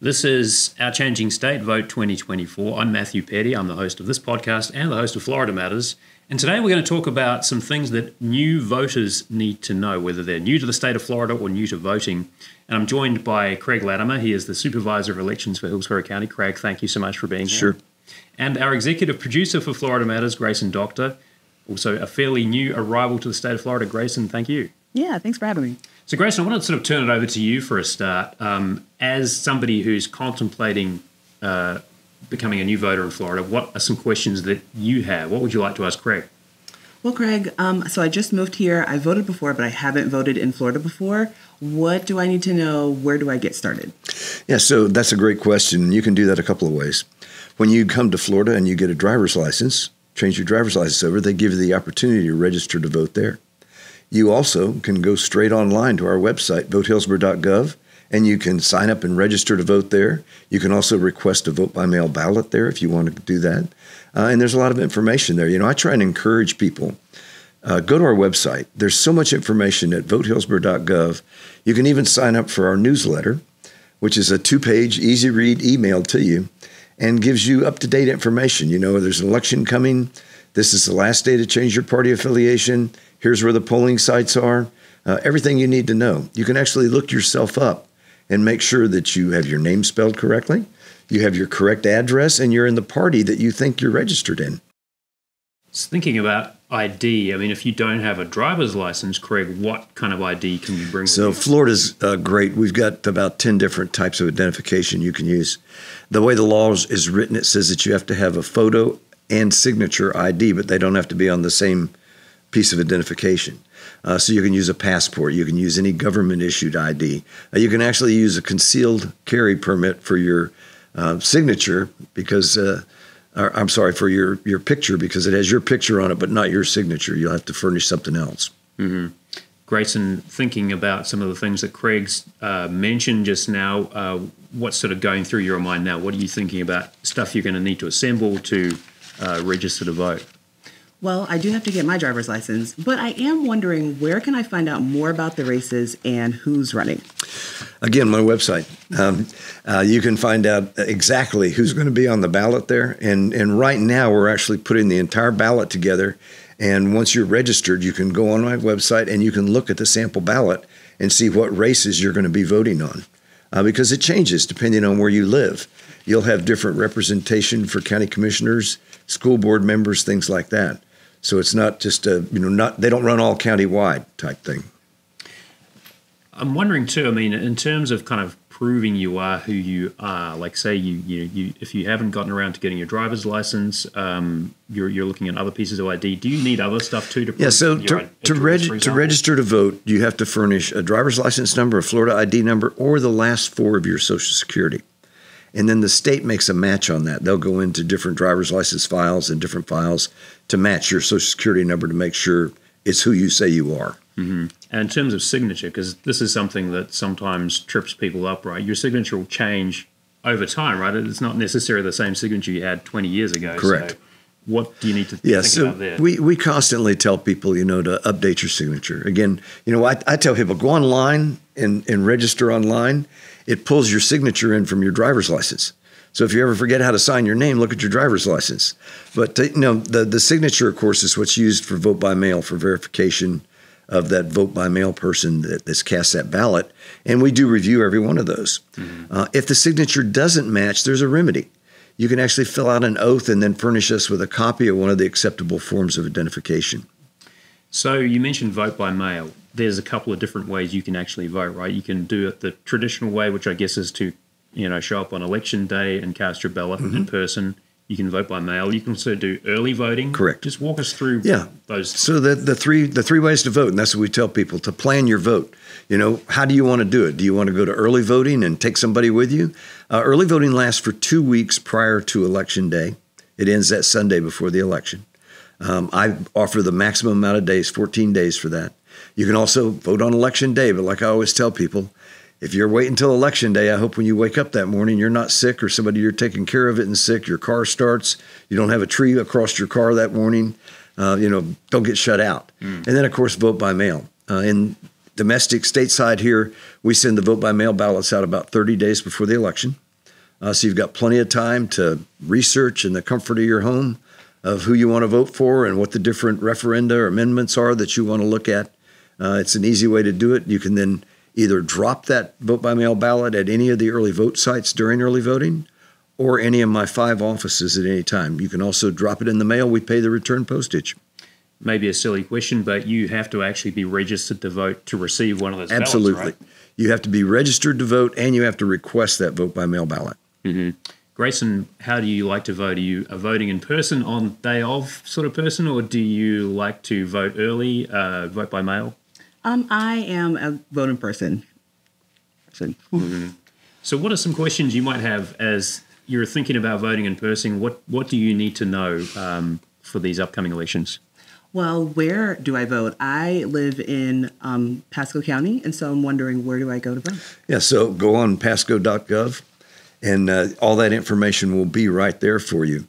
This is Our Changing State Vote 2024. I'm Matthew Peddie. I'm the host of this podcast and the host of Florida Matters. And today we're going to talk about some things that new voters need to know, whether they're new to the state of Florida or new to voting. And I'm joined by Craig Latimer. He is the Supervisor of Elections for Hillsborough County. Craig, thank you so much for being here. Sure. And our Executive Producer for Florida Matters, Gracyn Doctor, also a fairly new arrival to the state of Florida. Gracyn, thank you. Yeah, thanks for having me. So, Gracyn, I want to sort of turn it over to you for a start. As somebody who's contemplating becoming a new voter in Florida, what are some questions that you have? What would you like to ask Craig? Well, Craig, so I just moved here. I voted before, but I haven't voted in Florida before. What do I need to know? Where do I get started? Yeah, so that's a great question. You can do that a couple of ways. When you come to Florida and you get a driver's license, change your driver's license over, they give you the opportunity to register to vote there. You also can go straight online to our website, votehillsborough.gov, and you can sign up and register to vote there. You can also request a vote-by-mail ballot there if you want to do that. And there's a lot of information there. You know, I try and encourage people, go to our website. There's so much information at votehillsborough.gov. You can even sign up for our newsletter, which is a 2-page, easy-read email to you and gives you up-to-date information. You know, there's an election coming. This is the last day to change your party affiliation. Here's where the polling sites are. Everything you need to know. You can actually look yourself up and make sure that you have your name spelled correctly, you have your correct address, and you're in the party that you think you're registered in. So thinking about ID, I mean, if you don't have a driver's license, Craig, what kind of ID can you bring? So Florida's great. We've got about 10 different types of identification you can use. The way the law is written, it says that you have to have a photo and signature ID, but they don't have to be on the same piece of identification. So you can use a passport. You can use any government-issued ID. You can actually use a concealed carry permit for your signature because, I'm sorry, for your picture because it has your picture on it, but not your signature. You'll have to furnish something else. Mm-hmm. Gracyn, thinking about some of the things that Craig's mentioned just now, what's sort of going through your mind now? What are you thinking about stuff you're going to need to assemble to register to vote? Well, I do have to get my driver's license, but I am wondering where can I find out more about the races and who's running? Again, my website. You can find out exactly who's going to be on the ballot there. And right now, we're actually putting the entire ballot together. And once you're registered, you can go on my website and you can look at the sample ballot and see what races you're going to be voting on. Because it changes depending on where you live. You'll have different representation for county commissioners, school board members, things like that. So it's not just they don't run all county-wide type thing. I'm wondering too, I mean, in terms of kind of proving you are who you are, like say you if you haven't gotten around to getting your driver's license, you're looking at other pieces of ID. Do you need other stuff too to prove? Yeah, so to register to vote, you have to furnish a driver's license number, a Florida ID number, or the last 4 of your Social Security. And then the state makes a match on that. They'll go into different driver's license files and different files to match your Social Security number to make sure it's who you say you are. Mm-hmm. And in terms of signature, because this is something that sometimes trips people up, right? Your signature will change over time, right? It's not necessarily the same signature you had 20 years ago. Correct. So what do you need to think about there? We constantly tell people, to update your signature. Again, I tell people, go online and register online. It pulls your signature in from your driver's license. So if you ever forget how to sign your name, look at your driver's license. But the signature, of course, is what's used for vote by mail for verification of that vote by mail person that's cast that ballot. And we do review every one of those. Mm-hmm. If the signature doesn't match, there's a remedy. You can actually fill out an oath and then furnish us with a copy of one of the acceptable forms of identification. So you mentioned vote by mail. There's a couple of different ways you can actually vote, right? You can do it the traditional way, which I guess is to, show up on election day and cast your ballot in person. You can vote by mail. You can also do early voting. Correct. Just walk us through those. So the three ways to vote, and that's what we tell people, to plan your vote. How do you want to do it? Do you want to go to early voting and take somebody with you? Early voting lasts for 2 weeks prior to Election Day. It ends that Sunday before the election. I offer the maximum amount of days, 14 days for that. You can also vote on Election Day, but like I always tell people, if you're waiting until Election Day, I hope when you wake up that morning, you're not sick or somebody you're taking care of it and sick, your car starts, you don't have a tree across your car that morning, don't get shut out. And then, of course, vote by mail. In domestic stateside here, we send the vote by mail ballots out about 30 days before the election. So you've got plenty of time to research in the comfort of your home of who you want to vote for and what the different referenda or amendments are that you want to look at. It's an easy way to do it. You can then either drop that vote-by-mail ballot at any of the early vote sites during early voting or any of my 5 offices at any time. You can also drop it in the mail. We pay the return postage. Maybe a silly question, but you have to actually be registered to vote to receive one of those Absolutely. ballots, right? You have to be registered to vote, and you have to request that vote-by-mail ballot. Mm-hmm. Gracyn, how do you like to vote? Are you a voting in person on day of sort of person, or do you like to vote early, vote by mail? I am a vote in person. Mm-hmm. So what are some questions you might have as you're thinking about voting in person? What do you need to know for these upcoming elections? Well, where do I vote? I live in Pasco County, and so I'm wondering, where do I go to vote? Yeah, so go on pasco.gov, and all that information will be right there for you.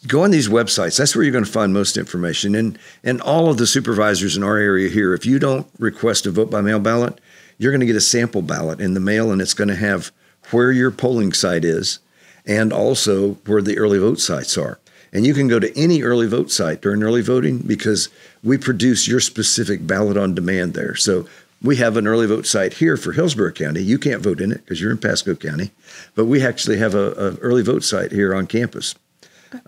Go on these websites. That's where you're going to find most information. And all of the supervisors in our area here, if you don't request a vote-by-mail ballot, you're going to get a sample ballot in the mail, and it's going to have where your polling site is and also where the early vote sites are. And you can go to any early vote site during early voting because we produce your specific ballot on demand there. So we have an early vote site here for Hillsborough County. You can't vote in it because you're in Pasco County, but we actually have a early vote site here on campus.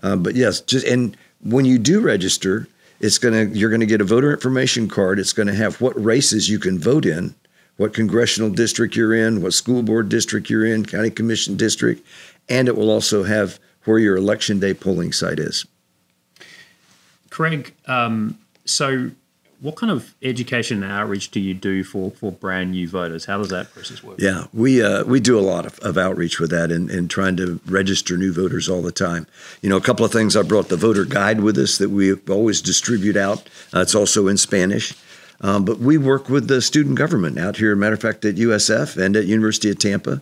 But yes, and when you do register, you're going to get a voter information card. It's going to have what races you can vote in, what congressional district you're in, what school board district you're in, county commission district, and it will also have where your election day polling site is. Craig, so what kind of education and outreach do you do for brand new voters? How does that process work? Yeah, we do a lot of outreach with that and trying to register new voters all the time. You know, a couple of things. I brought the voter guide with us that we always distribute out. It's also in Spanish. But we work with the student government out here, matter of fact, at USF and at University of Tampa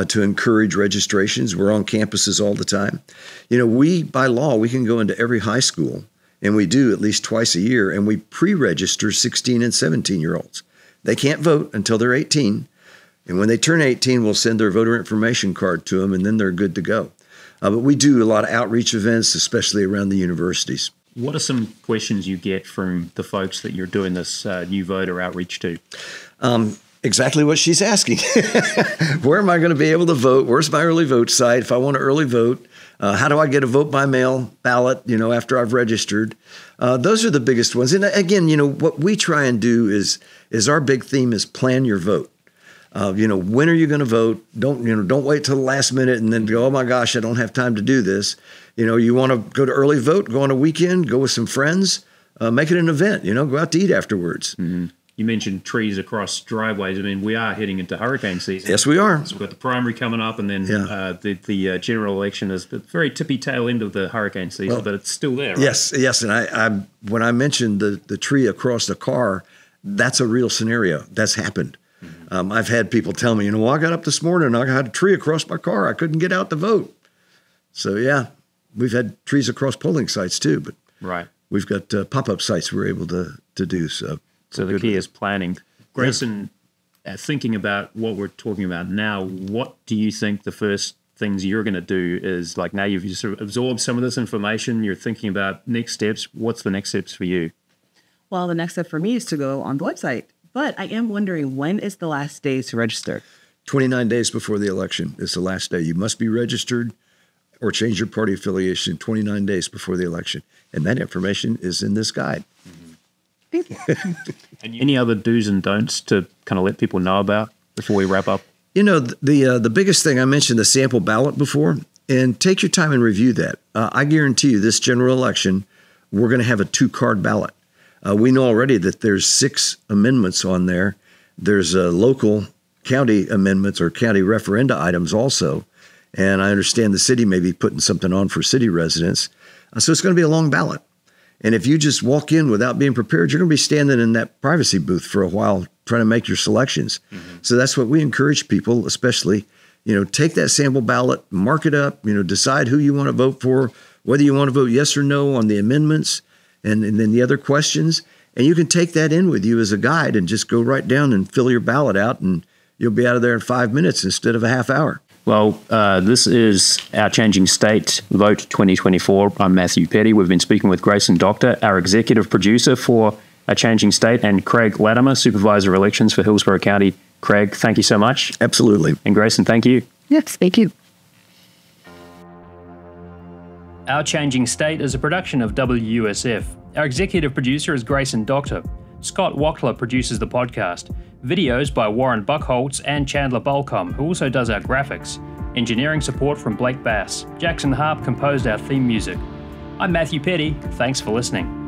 to encourage registrations. We're on campuses all the time. You know, by law, we can go into every high school, and we do at least twice a year, and we pre-register 16 and 17-year-olds. They can't vote until they're 18, and when they turn 18, we'll send their voter information card to them, and then they're good to go. But we do a lot of outreach events, especially around the universities. What are some questions you get from the folks that you're doing this new voter outreach to? Exactly what she's asking. Where am I going to be able to vote? Where's my early vote site? If I want to early vote, how do I get a vote by mail ballot, after I've registered? Those are the biggest ones. And again, what we try and do is our big theme is plan your vote. When are you going to vote? Don't wait till the last minute and then go, oh my gosh, I don't have time to do this. You want to go to early vote, go on a weekend, go with some friends, make it an event, go out to eat afterwards. Mm-hmm. You mentioned trees across driveways. I mean, we are heading into hurricane season. Yes, we are. So we've got the primary coming up, and then the general election is the very tippy tail end of the hurricane season, but it's still there, right? Yes. And I when I mentioned the tree across the car, that's a real scenario. That's happened. Mm-hmm. I've had people tell me, I got up this morning and I had a tree across my car. I couldn't get out to vote. So, yeah, we've had trees across polling sites too, but we've got pop-up sites we're able to do. So the key is planning. Gracyn, thinking about what we're talking about now, what do you think the first things you're going to do is, like, now you've sort of absorbed some of this information, you're thinking about next steps. What's the next steps for you? Well, the next step for me is to go on the website. But I am wondering, when is the last day to register? 29 days before the election is the last day. You must be registered or change your party affiliation 29 days before the election. And that information is in this guide. Thank you. And any other do's and don'ts to kind of let people know about before we wrap up? The biggest thing, I mentioned the sample ballot before, and take your time and review that. I guarantee you this general election, we're going to have a 2-card ballot. We know already that there's 6 amendments on there. There's local county amendments or county referenda items also. And I understand the city may be putting something on for city residents. So it's going to be a long ballot. And if you just walk in without being prepared, you're going to be standing in that privacy booth for a while trying to make your selections. Mm-hmm. So that's what we encourage people, especially, take that sample ballot, mark it up, decide who you want to vote for, whether you want to vote yes or no on the amendments, and then the other questions. And you can take that in with you as a guide and just go right down and fill your ballot out, and you'll be out of there in 5 minutes instead of a half hour. Well, this is Our Changing State Vote 2024. I'm Matthew Peddie. We've been speaking with Gracyn Doctor, our executive producer for Our Changing State, and Craig Latimer, Supervisor of Elections for Hillsborough County. Craig, thank you so much. Absolutely. And Gracyn, thank you. Yes, thank you. Our Changing State is a production of WUSF. Our executive producer is Gracyn Doctor. Scott Wachtler produces the podcast. Videos by Warren Buchholz and Chandler Balkcom, who also does our graphics. Engineering support from Blake Bass. Jackson Harpe composed our theme music. I'm Matthew Peddie. Thanks for listening.